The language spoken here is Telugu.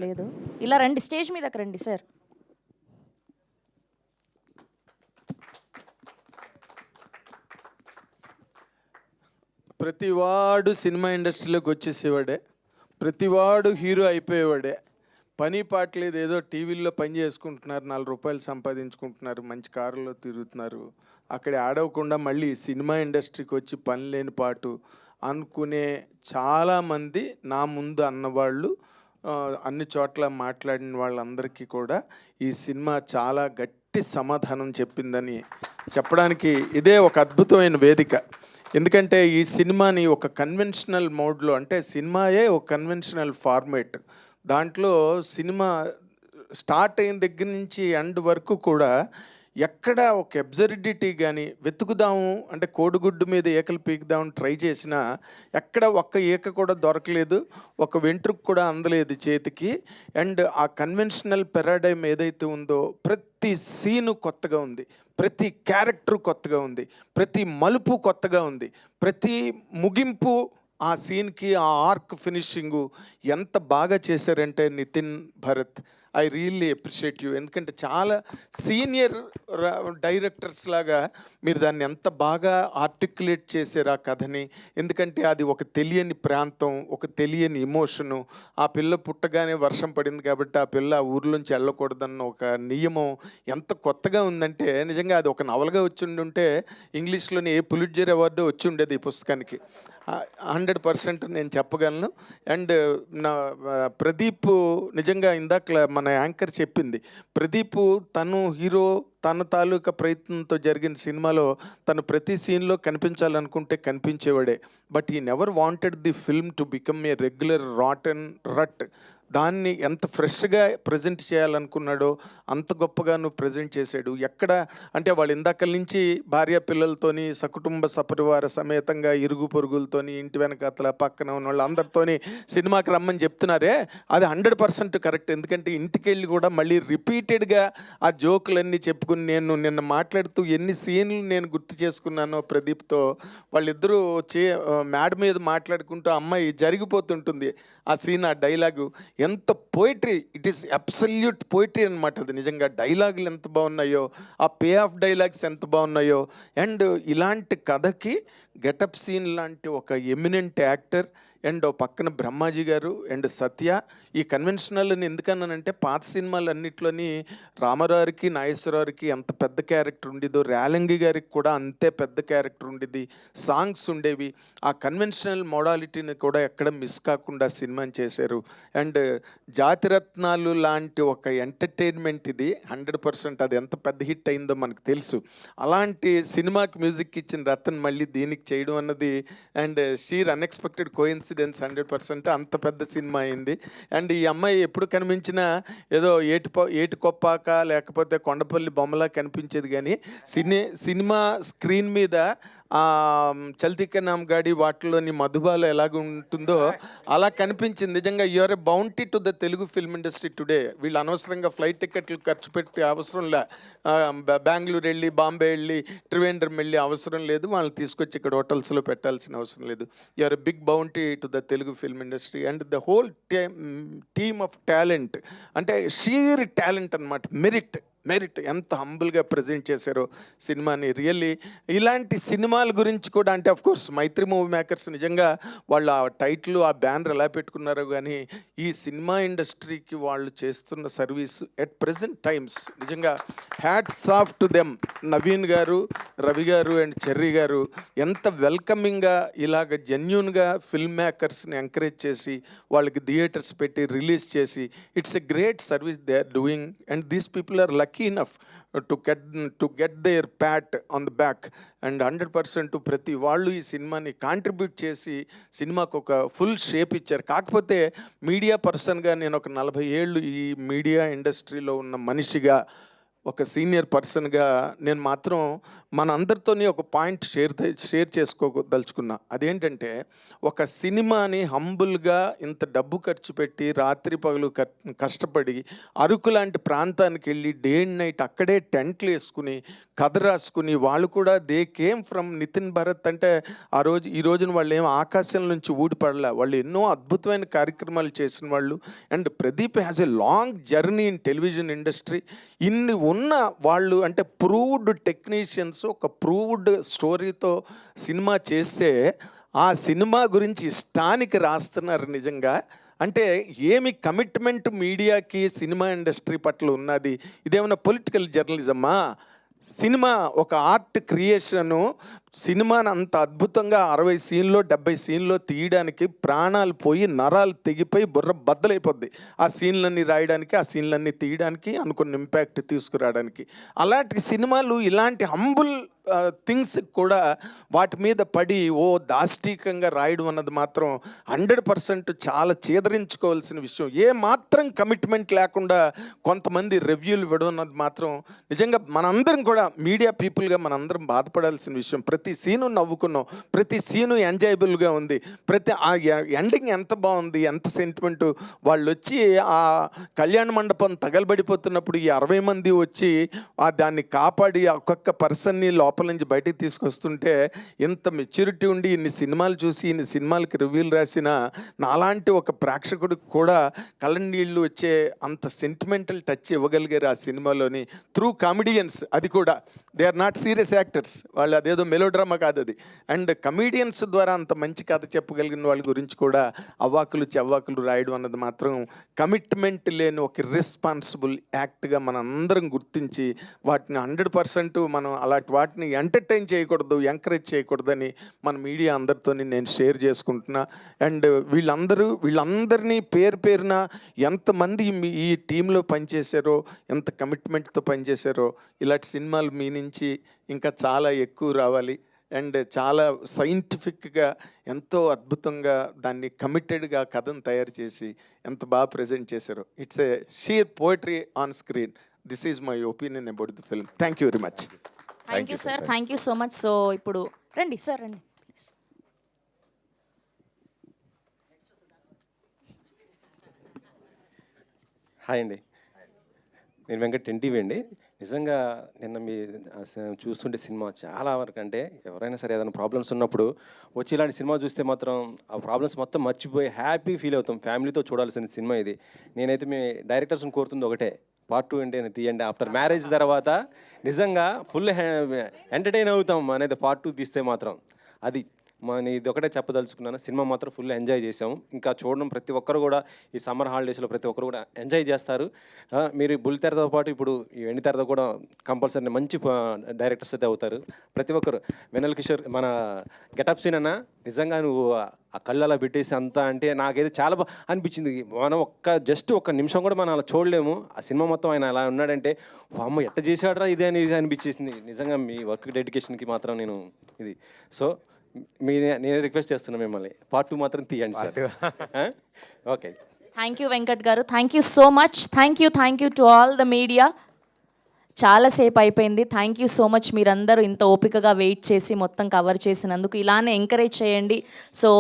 లేదు. ఇలా రండి, స్టేజ్ మీదకి రండి సార్. ప్రతివాడు సినిమా ఇండస్ట్రీలోకి వచ్చేసేవాడే, ప్రతివాడు హీరో అయిపోయేవాడే. పని పాట లేదు, ఏదో టీవీల్లో పని చేసుకుంటున్నారు, 4 రూపాయలు సంపాదించుకుంటున్నారు, మంచి కారులో తిరుగుతున్నారు. అక్కడ ఆడవకుండా మళ్ళీ సినిమా ఇండస్ట్రీకి వచ్చి పని లేని పాటు అనుకునే చాలామంది నా ముందు అన్నవాళ్ళు, అన్ని చోట్ల మాట్లాడిన వాళ్ళందరికీ కూడా ఈ సినిమా చాలా గట్టి సమాధానం చెప్పిందని చెప్పడానికి ఇదే ఒక అద్భుతమైన వేదిక. ఎందుకంటే ఈ సినిమాని ఒక కన్వెన్షనల్ మోడ్లో, అంటే సినిమాయే ఒక కన్వెన్షనల్ ఫార్మేట్. దాంట్లో సినిమా స్టార్ట్ అయిన దగ్గర నుంచి ఎండ్ వరకు కూడా ఎక్కడ ఒక అబ్సర్డిటీ కానీ వెతుకుదాము అంటే కోడిగుడ్డు మీద ఈకలు పీకుదామని ట్రై చేసినా ఎక్కడ ఒక్క ఈక కూడా దొరకలేదు, ఒక వెంట్రుకు కూడా అందలేదు చేతికి. అండ్ ఆ కన్వెన్షనల్ పెరాడైమ్ ఏదైతే ఉందో ప్రతి సీను కొత్తగా ఉంది, ప్రతి క్యారెక్టర్ కొత్తగా ఉంది, ప్రతి మలుపు కొత్తగా ఉంది, ప్రతి ముగింపు ఆ సీన్కి ఆ ఆర్క్ ఫినిషింగు ఎంత బాగా చేశారంటే Nitin, Bharat, I really appreciate you. ఎందుకంటే చాలా సీనియర్ డైరెక్టర్స్ లాగా మీరు దాన్ని ఎంత బాగా ఆర్టికులేట్ చేశారు ఆ కథని. ఎందుకంటే అది ఒక తెలియని ప్రాంతం, ఒక తెలియని ఇమోషను. ఆ పిల్ల పుట్టగానే వర్షం పడింది కాబట్టి ఆ పిల్ల ఆ ఊర్లోంచి వెళ్ళకూడదన్న ఒక నియమం ఎంత కొత్తగా ఉందంటే నిజంగా అది ఒక నవలగా వచ్చి ఉంటే ఇంగ్లీష్లోని ఏ పులిట్జర్ అవార్డు వచ్చి ఉండేది ఈ పుస్తకానికి. 100% నేను చెప్పగలను. అండ్ నా ప్రదీప్ నిజంగా ఇందాక మన యాంకర్ చెప్పింది, ప్రదీప్ తను హీరో, తన తాలూకా ప్రయత్నంతో జరిగిన సినిమాలో తను ప్రతి సీన్లో కనిపించాలనుకుంటే కనిపించేవాడే. బట్ ఈ never wanted the film to become a regular rut. దాన్ని ఎంత ఫ్రెష్గా ప్రజెంట్ చేయాలనుకున్నాడో అంత గొప్పగాను ప్రజెంట్ చేశాడు. ఎక్కడ అంటే వాళ్ళు ఇందాకల నుంచి భార్య పిల్లలతోని సకుటుంబ సపరివార సమేతంగా ఇరుగు పొరుగులతోని ఇంటి వెనకాతల పక్కన ఉన్న వాళ్ళు అందరితోని సినిమాకి రమ్మని చెప్తున్నారే, అది 100% కరెక్ట్. ఎందుకంటే ఇంటికి వెళ్ళి కూడా మళ్ళీ రిపీటెడ్గా ఆ జోకులన్నీ చెప్పుకుని నేను నిన్న మాట్లాడుతూ ఎన్ని సీన్లు నేను గుర్తు చేసుకున్నానో ప్రదీప్తో. వాళ్ళిద్దరూ మేడ మీద మాట్లాడుకుంటూ అమ్మాయి జరిగిపోతుంటుంది ఆ సీన్, ఆ డైలాగు ఎంత poetry, it is absolute poetry అనమాట. అది నిజంగా డైలాగులు ఎంత బాగున్నాయో, ఆ పే ఆఫ్ డైలాగ్స్ ఎంత బాగున్నాయో. అండ్ ఇలాంటి కథకి గెటప్ సీన్ లాంటి ఒక ఎమినెంట్ యాక్టర్ అండ్ పక్కన బ్రహ్మాజీ గారు అండ్ సత్య. ఈ కన్వెన్షనల్ని ఎందుకన్నానంటే పాత సినిమాలన్నింటిలోని రామారావుకి, నాగేశ్వరరావుకి ఎంత పెద్ద క్యారెక్టర్ ఉండేదో రేలంగి గారికి కూడా అంతే పెద్ద క్యారెక్టర్ ఉండేది, సాంగ్స్ ఉండేవి. ఆ కన్వెన్షనల్ మోడాలిటీని కూడా ఎక్కడ మిస్ కాకుండా సినిమాని చేశారు. అండ్ జాతిరత్నాలు లాంటి ఒక ఎంటర్టైన్మెంట్ ఇది 100%. అది ఎంత పెద్ద హిట్ అయిందో మనకు తెలుసు. అలాంటి సినిమాకి మ్యూజిక్ ఇచ్చిన రతన్ మళ్ళీ దీనికి చేయడం అన్నది అండ్ షీర్ అన్ఎక్స్పెక్టెడ్ కోయిన్సిడెన్స్ 100%. అంత పెద్ద సినిమా అయింది. అండ్ ఈ అమ్మాయి ఎప్పుడు కనిపించినా ఏదో ఏటికొప్పాక లేకపోతే కొండపల్లి బొమ్మలా కనిపించేది, కానీ సినిమా స్క్రీన్ మీద చల్తీకే నామ్ గాడి వాటిలోని మధుబాల ఎలాగ ఉంటుందో అలా కనిపించింది. నిజంగా you are a bounty to the Telugu film industry today. వీళ్ళు అనవసరంగా ఫ్లైట్ టికెట్లు ఖర్చు పెట్టే అవసరం లే, బెంగళూరు వెళ్ళి బాంబే వెళ్ళి త్రివేంద్రం వెళ్ళి అవసరం లేదు, వాళ్ళని తీసుకొచ్చి ఇక్కడ హోటల్స్లో పెట్టాల్సిన అవసరం లేదు. You are a big bounty to the Telugu film industry and the whole team of talent. అంటే షీర్ టాలెంట్ అనమాట, మెరిట్ ఎంత హంబుల్గా ప్రజెంట్ చేశారో సినిమాని. రియల్లీ ఇలాంటి సినిమాల గురించి కూడా అంటే of course Mythri movie makers నిజంగా వాళ్ళు ఆ టైటిల్, ఆ బ్యానర్ ఎలా పెట్టుకున్నారో కానీ ఈ సినిమా ఇండస్ట్రీకి వాళ్ళు చేస్తున్న సర్వీస్ ఎట్ ప్రెజెంట్ టైమ్స్ నిజంగా hats off to them. Naveen గారు, రవి గారు అండ్ చెర్రీ గారు ఎంత వెల్కమింగ్గా ఇలాగ జెన్యూన్గా ఫిల్మ్ మేకర్స్ని ఎంకరేజ్ చేసి వాళ్ళకి థియేటర్స్ పెట్టి రిలీజ్ చేసి it's a great service they are doing. And these people are lucky enough to get their pat on the back. అండ్ 100% ప్రతి వాళ్ళు ఈ సినిమాని కాంట్రిబ్యూట్ చేసి సినిమాకు ఒక ఫుల్ షేప్ ఇచ్చారు. కాకపోతే మీడియా పర్సన్గా నేను ఒక 40 ఏళ్ళు ఈ మీడియా ఇండస్ట్రీలో ఉన్న మనిషిగా ఒక సీనియర్ పర్సన్గా నేను మాత్రం మనందరితోని ఒక పాయింట్ షేర్ చేసుకోదలుచుకున్నా. అదేంటంటే, ఒక సినిమాని హంబుల్గా ఇంత డబ్బు ఖర్చు పెట్టి రాత్రి పగలు కష్టపడి అరకు లాంటి ప్రాంతానికి వెళ్ళి డే అండ్ నైట్ అక్కడే టెంట్లు వేసుకుని కథ రాసుకుని, వాళ్ళు కూడా they came from Nitin Bharat అంటే ఈ రోజున వాళ్ళు ఏం ఆకాశం నుంచి ఊడిపడలే. వాళ్ళు ఎన్నో అద్భుతమైన కార్యక్రమాలు చేసిన వాళ్ళు. And Pradeep has a long journey in television industry. ఇన్ని ఉన్న వాళ్ళు అంటే ప్రూవ్డ్ టెక్నీషియన్స్ ఒక ప్రూవ్డ్ స్టోరీతో సినిమా చేస్తే ఆ సినిమా గురించి ఇష్టానికి రాస్తున్నారు నిజంగా. అంటే ఏమి కమిట్మెంట్ మీడియాకి సినిమా ఇండస్ట్రీ పట్ల ఉన్నది. ఇదేమన్నా పొలిటికల్ జర్నలిజమా? సినిమా ఒక ఆర్ట్ క్రియేషను. సినిమాని అంత అద్భుతంగా 60 సీన్లో 70 సీన్లో తీయడానికి ప్రాణాలు పోయి నరాలు తెగిపోయి బుర్ర బద్దలైపోద్ది ఆ సీన్లన్నీ రాయడానికి, ఆ సీన్లన్నీ తీయడానికి, అనుకున్న ఇంపాక్ట్ తీసుకురావడానికి. అలాంటి సినిమాలు ఇలాంటి హంబుల్ థింగ్స్ కూడా వాటి మీద పడి దాష్టీకంగా రాయడం అన్నది మాత్రం 100% చాలా చేదరించుకోవాల్సిన విషయం. ఏ మాత్రం కమిట్మెంట్ లేకుండా కొంతమంది రివ్యూలు ఇవ్వడం అన్నది మాత్రం నిజంగా మనందరం కూడా మీడియా పీపుల్గా మనందరం బాధపడాల్సిన విషయం. ప్రతి సీను నవ్వుకున్నాం, ప్రతి సీను ఎంజాయబుల్గా ఉంది, ప్రతి ఆ ఎండింగ్ ఎంత బాగుంది, ఎంత సెంటిమెంటు. వాళ్ళు వచ్చి ఆ కళ్యాణ మండపం తగలబడిపోతున్నప్పుడు ఈ 60 మంది వచ్చి దాన్ని కాపాడి ఒక్కొక్క పర్సన్ని లోపల నుంచి బయటికి తీసుకొస్తుంటే ఇంత మెచ్యూరిటీ ఉండి ఇన్ని సినిమాలు చూసి ఇన్ని సినిమాలకి రివ్యూలు రాసిన నాలాంటి ఒక ప్రేక్షకుడికి కూడా కళ్ళనీళ్ళు వచ్చే అంత సెంటిమెంటల్ టచ్ ఇవ్వగలిగారు ఆ సినిమాలోని త్రూ కామెడియన్స్. అది కూడా they are not serious actors, వాళ్ళు అదేదో మెలోడ్రామా కాదు అది. అండ్ కమీడియన్స్ ద్వారా అంత మంచి కథ చెప్పగలిగిన వాళ్ళ గురించి కూడా అవ్వాకులు చెవ్వాకులు రాయడం అన్నది మాత్రం కమిట్మెంట్ లేని ఒక ఇర్రెస్పాన్సిబుల్ యాక్ట్గా మనం అందరం గుర్తించి వాటిని 100% మనం అలాంటి వాటిని ఎంటర్టైన్ చేయకూడదు, ఎంకరేజ్ చేయకూడదని మన మీడియా అందరితో నేను షేర్ చేసుకుంటున్నా. అండ్ వీళ్ళందరినీ పేరున ఎంతమంది ఈ టీంలో పనిచేశారో, ఎంత కమిట్మెంట్తో పనిచేశారో, ఇలాంటి సినిమాలు మీ నుంచి ఇంకా చాలా ఎక్కువ రావాలి. అండ్ చాలా సైంటిఫిక్గా ఎంతో అద్భుతంగా దాన్ని కమిటెడ్గా కథను తయారు చేసి ఎంత బాగా ప్రజెంట్ చేశారో. It's a sheer poetry on screen. This is my opinion about the film. Thank you very much. Thank you sir, thank you so much. So ఇప్పుడు రండి సార్, రండి ప్లీజ్. హాయ్ అండి, నేను వెంకట్ ఎన్టీవీ అండి. నిజంగా నిన్న మీ చూస్తుంటే సినిమా చాలా వరకు అంటే ఎవరైనా సరే ఏదైనా ప్రాబ్లమ్స్ ఉన్నప్పుడు వచ్చి ఇలాంటి సినిమా చూస్తే మాత్రం ఆ ప్రాబ్లమ్స్ మొత్తం మర్చిపోయి హ్యాపీ ఫీల్ అవుతాం. ఫ్యామిలీతో చూడాల్సిన సినిమా ఇది. నేనైతే మీ డైరెక్టర్స్ని కోరుతుంది ఒకటే, పార్ట్ 2 అంటే తీయండి. ఆఫ్టర్ మ్యారేజ్ తర్వాత నిజంగా ఫుల్ ఎంటర్టైన్ అవుతాం అనేది పార్ట్ 2 తీస్తే మాత్రం. అది ఇది ఒకటే చెప్పదలుచుకున్నాను. సినిమా మాత్రం ఫుల్ ఎంజాయ్ చేసాము. ఇంకా చూడడం ప్రతి ఒక్కరు కూడా ఈ సమ్మర్ హాలిడేస్లో ప్రతి ఒక్కరు కూడా ఎంజాయ్ చేస్తారు. మీరు బుల్లితెరతో పాటు ఇప్పుడు ఈ వెండితెరతో కూడా కంపల్సరీ మంచి డైరెక్టర్స్ అయితే అవుతారు ప్రతి ఒక్కరు. వెన్నెల కిషోర్ మన గెటప్ సీన్ అన్న నిజంగా నువ్వు ఆ కళ్ళు అలా పెట్టేసి అంతా అంటే నాకైతే చాలా బాగా అనిపించింది. మనం జస్ట్ ఒక్క నిమిషం కూడా మనం అలా చూడలేము. ఆ సినిమా మొత్తం ఆయన అలా ఉన్నాడంటే అమ్మ ఎట్ట చేశాడరా ఇది అని అనిపించేసింది. నిజంగా మీ వర్క్ డెడికేషన్కి మాత్రం నేను ఇది. సో నేను రిక్వెస్ట్ చేస్తున్నాను మిమ్మల్ని పార్ట్ 2 మాత్రం తీయండి sir. Okay, thank you Venkat గారు, thank you so much. Thank you to all the media. చాలాసేపు అయిపోయింది. Thank you so much. మీరందరూ ఇంత ఓపికగా వెయిట్ చేసి మొత్తం కవర్ చేసినందుకు ఇలానే ఎంకరేజ్ చేయండి. సో